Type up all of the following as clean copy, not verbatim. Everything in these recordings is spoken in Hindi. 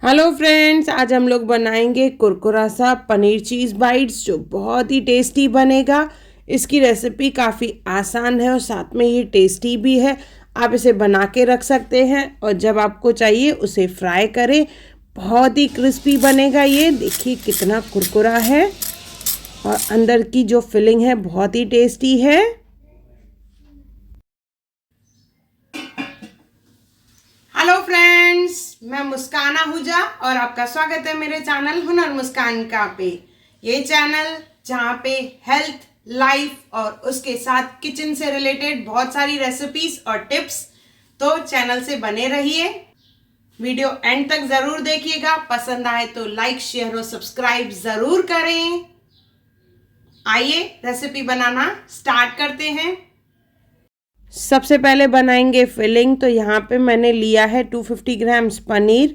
हेलो फ्रेंड्स, आज हम लोग बनाएंगे कुरकुरा सा पनीर चीज़ बाइट्स जो बहुत ही टेस्टी बनेगा। इसकी रेसिपी काफ़ी आसान है और साथ में ये टेस्टी भी है। आप इसे बना के रख सकते हैं और जब आपको चाहिए उसे फ्राई करें। बहुत ही क्रिस्पी बनेगा। ये देखिए कितना कुरकुरा है और अंदर की जो फिलिंग है बहुत ही टेस्टी है। हेलो फ्रेंड्स, मैं मुस्कान आहूजा और आपका स्वागत है मेरे चैनल हुनर मुस्कान का पे। ये चैनल जहाँ पे हेल्थ, लाइफ और उसके साथ किचन से रिलेटेड बहुत सारी रेसिपीज और टिप्स, तो चैनल से बने रहिए। वीडियो एंड तक ज़रूर देखिएगा। पसंद आए तो लाइक, शेयर और सब्सक्राइब ज़रूर करें। आइए रेसिपी बनाना स्टार्ट करते हैं। सबसे पहले बनाएंगे फिलिंग। तो यहाँ पे मैंने लिया है 250 ग्राम्स पनीर।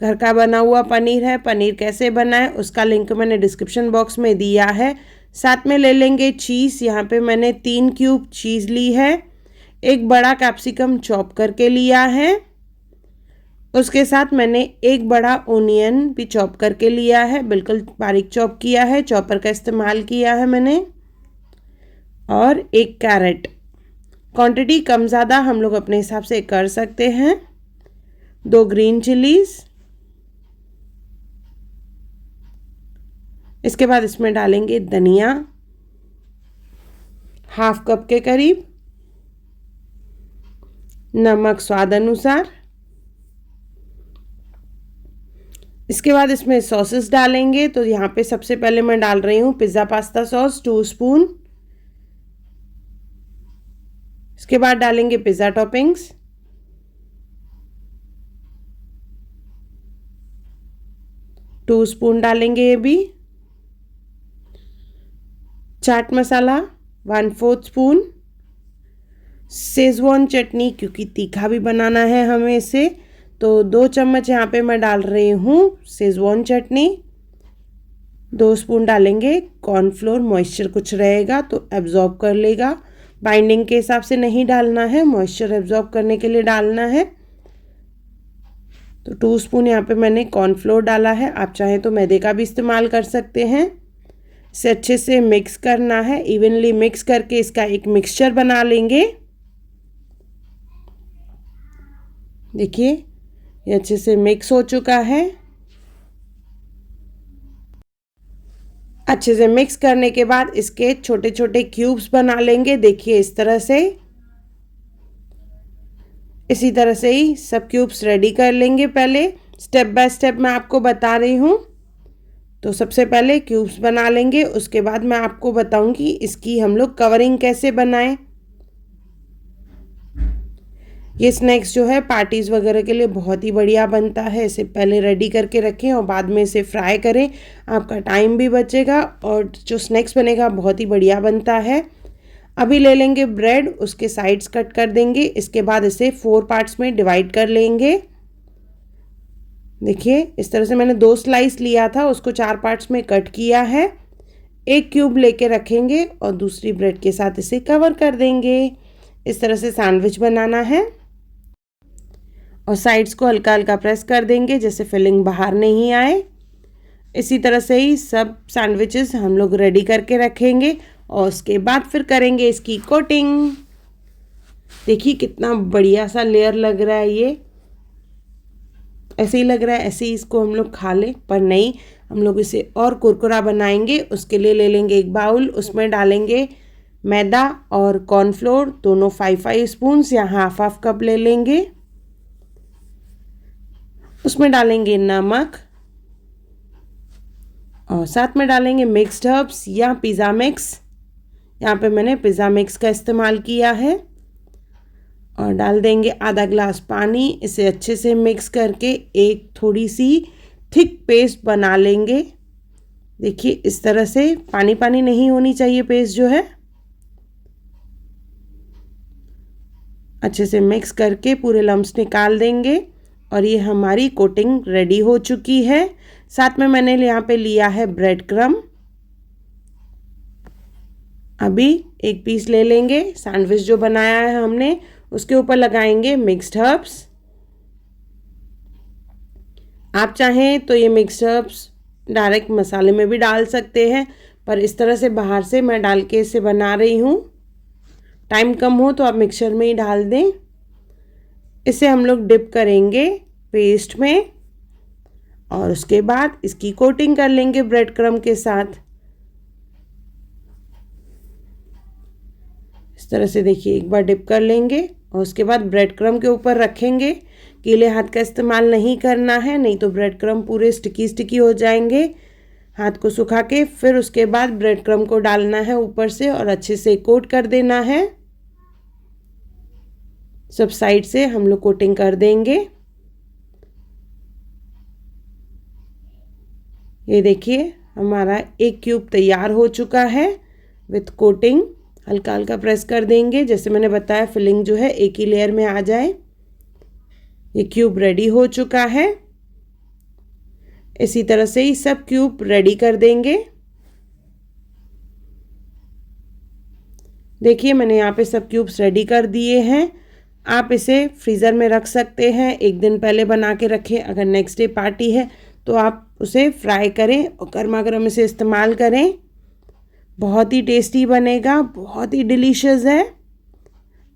घर का बना हुआ पनीर है। पनीर कैसे बनाए उसका लिंक मैंने डिस्क्रिप्शन बॉक्स में दिया है। साथ में ले लेंगे चीज़। यहाँ पे मैंने 3 क्यूब चीज़ ली है। एक बड़ा कैप्सिकम चॉप करके लिया है। उसके साथ मैंने एक बड़ा ओनियन भी चॉप करके लिया है, बिल्कुल बारीक चॉप किया है, चॉपर का इस्तेमाल किया है मैंने। और एक कैरेट। क्वांटिटी कम ज़्यादा हम लोग अपने हिसाब से कर सकते हैं। 2 ग्रीन चिलीज। इसके बाद इसमें डालेंगे धनिया, हाफ कप के करीब। नमक स्वाद अनुसार। इसके बाद इसमें सॉसेस डालेंगे। तो यहाँ पे सबसे पहले मैं डाल रही हूँ पिज़्ज़ा पास्ता सॉस 2 स्पून। इसके बाद डालेंगे पिज़्ज़ा टॉपिंग्स। टू स्पून डालेंगे ये भी। चाट मसाला 1/4 स्पून। शेजवान चटनी, क्योंकि तीखा भी बनाना है हमें इसे, तो 2 चम्मच यहाँ पे मैं डाल रही हूँ शेजवान चटनी। 2 स्पून डालेंगे कॉर्नफ्लोर। मॉइस्चर कुछ रहेगा तो एब्जॉर्ब कर लेगा। बाइंडिंग के हिसाब से नहीं डालना है, मॉइस्चर एब्जॉर्ब करने के लिए डालना है। तो 2 स्पून यहाँ पे मैंने कॉर्नफ्लोर डाला है। आप चाहें तो मैदे का भी इस्तेमाल कर सकते हैं। इसे अच्छे से मिक्स करना है। इवनली मिक्स करके इसका एक मिक्सचर बना लेंगे। देखिए ये अच्छे से मिक्स हो चुका है। अच्छे से मिक्स करने के बाद इसके छोटे छोटे क्यूब्स बना लेंगे। देखिए इस तरह से, इसी तरह से ही सब क्यूब्स रेडी कर लेंगे। पहले स्टेप बाय स्टेप मैं आपको बता रही हूँ। तो सबसे पहले क्यूब्स बना लेंगे, उसके बाद मैं आपको बताऊंगी इसकी हम लोग कवरिंग कैसे बनाएं। ये स्नैक्स जो है पार्टीज़ वगैरह के लिए बहुत ही बढ़िया बनता है। इसे पहले रेडी करके रखें और बाद में इसे फ्राई करें। आपका टाइम भी बचेगा और जो स्नैक्स बनेगा बहुत ही बढ़िया बनता है। अभी ले लेंगे ब्रेड, उसके साइड्स कट कर देंगे। इसके बाद इसे 4 पार्ट्स में डिवाइड कर लेंगे। देखिए इस तरह से मैंने 2 स्लाइस लिया था, उसको 4 पार्ट्स में कट किया है। एक क्यूब लेके रखेंगे और दूसरी ब्रेड के साथ इसे कवर कर देंगे। इस तरह से सैंडविच बनाना है और साइड्स को हल्का हल्का प्रेस कर देंगे जैसे फिलिंग बाहर नहीं आए। इसी तरह से ही सब सैंडविचेस हम लोग रेडी करके रखेंगे और उसके बाद फिर करेंगे इसकी कोटिंग। देखिए कितना बढ़िया सा लेयर लग रहा है। ये ऐसे ही लग रहा है ऐसे ही इसको हम लोग खा लें, पर नहीं, हम लोग इसे और कुरकुरा बनाएंगे। उसके लिए ले लेंगे एक बाउल, उसमें डालेंगे मैदा और कॉर्नफ्लोर, दोनों 5-5 स्पून या हाफ हाफ कप ले लेंगे। उसमें डालेंगे नमक और साथ में डालेंगे मिक्स्ड हर्ब्स या पिज़्ज़ा मिक्स। यहाँ पे मैंने पिज़्ज़ा मिक्स का इस्तेमाल किया है। और डाल देंगे आधा ग्लास पानी। इसे अच्छे से मिक्स करके एक थोड़ी सी थिक पेस्ट बना लेंगे। देखिए इस तरह से, पानी पानी नहीं होनी चाहिए पेस्ट जो है। अच्छे से मिक्स करके पूरे लम्स निकाल देंगे और ये हमारी कोटिंग रेडी हो चुकी है। साथ में मैंने यहाँ पे लिया है ब्रेड क्रम। अभी एक पीस ले लेंगे। सैंडविच जो बनाया है हमने उसके ऊपर लगाएंगे मिक्स्ड हर्ब्स। आप चाहें तो ये मिक्सअप्स डायरेक्ट मसाले में भी डाल सकते हैं, पर इस तरह से बाहर से मैं डाल के इसे बना रही हूँ। टाइम कम हो तो आप मिक्सर में ही डाल दें। इसे हम लोग डिप करेंगे पेस्ट में और उसके बाद इसकी कोटिंग कर लेंगे ब्रेड क्रम्ब के साथ। इस तरह से देखिए, एक बार डिप कर लेंगे और उसके बाद ब्रेड क्रम्ब के ऊपर रखेंगे। गीले हाथ का इस्तेमाल नहीं करना है, नहीं तो ब्रेड क्रम्ब पूरे स्टिकी स्टिकी हो जाएंगे। हाथ को सुखा के फिर उसके बाद ब्रेड क्रम्ब को डालना है ऊपर से और अच्छे से कोट कर देना है। सब साइड से हम लोग कोटिंग कर देंगे। ये देखिए, हमारा एक क्यूब तैयार हो चुका है विथ कोटिंग। हल्का हल्का प्रेस कर देंगे, जैसे मैंने बताया फिलिंग जो है एक ही लेयर में आ जाए। ये क्यूब रेडी हो चुका है। इसी तरह से ही सब क्यूब रेडी कर देंगे। देखिए, मैंने यहाँ पे सब क्यूब्स रेडी कर दिए हैं। आप इसे फ्रीज़र में रख सकते हैं, एक दिन पहले बना के रखें। अगर नेक्स्ट डे पार्टी है तो आप उसे फ्राई करें और गर्मा गर्म इसे इस्तेमाल करें। बहुत ही टेस्टी बनेगा, बहुत ही डिलीशियस है।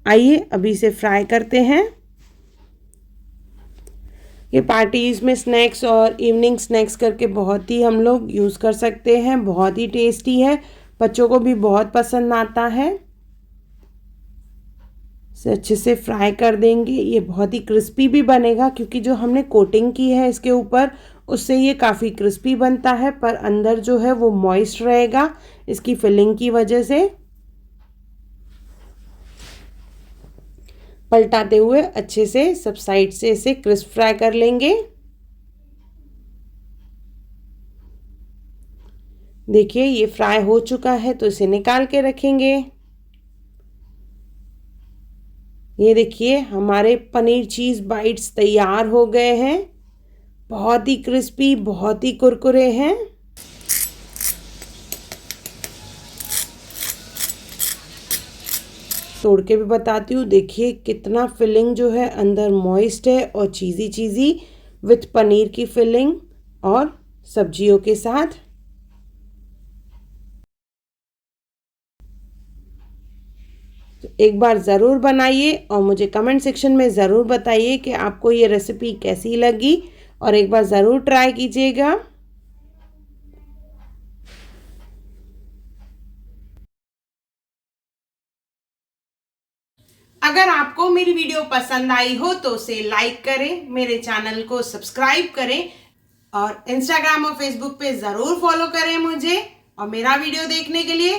आइए अभी इसे फ्राई करते हैं। ये पार्टीज़ में स्नैक्स और इवनिंग स्नैक्स करके बहुत ही हम लोग यूज़ कर सकते हैं। बहुत ही टेस्टी है, बच्चों को भी बहुत पसंद आता है। इसे अच्छे से फ्राई कर देंगे। ये बहुत ही क्रिस्पी भी बनेगा क्योंकि जो हमने कोटिंग की है इसके ऊपर, उससे ये काफ़ी क्रिस्पी बनता है, पर अंदर जो है वो मॉइस्ट रहेगा इसकी फिलिंग की वजह से। पलटाते हुए अच्छे से सब साइड से इसे क्रिस्प फ्राई कर लेंगे। देखिए, ये फ्राई हो चुका है तो इसे निकाल के रखेंगे। ये देखिए, हमारे पनीर चीज़ बाइट्स तैयार हो गए हैं। बहुत ही क्रिस्पी, बहुत ही कुरकुरे हैं। तोड़ के भी बताती हूँ। देखिए कितना फिलिंग जो है अंदर मॉइस्ट है और चीज़ी चीज़ी विथ पनीर की फिलिंग और सब्जियों के साथ। तो एक बार ज़रूर बनाइए और मुझे कमेंट सेक्शन में ज़रूर बताइए कि आपको ये रेसिपी कैसी लगी, और एक बार ज़रूर ट्राई कीजिएगा। अगर आपको मेरी वीडियो पसंद आई हो तो उसे लाइक करें, मेरे चैनल को सब्सक्राइब करें और इंस्टाग्राम और फेसबुक पे ज़रूर फॉलो करें मुझे। और मेरा वीडियो देखने के लिए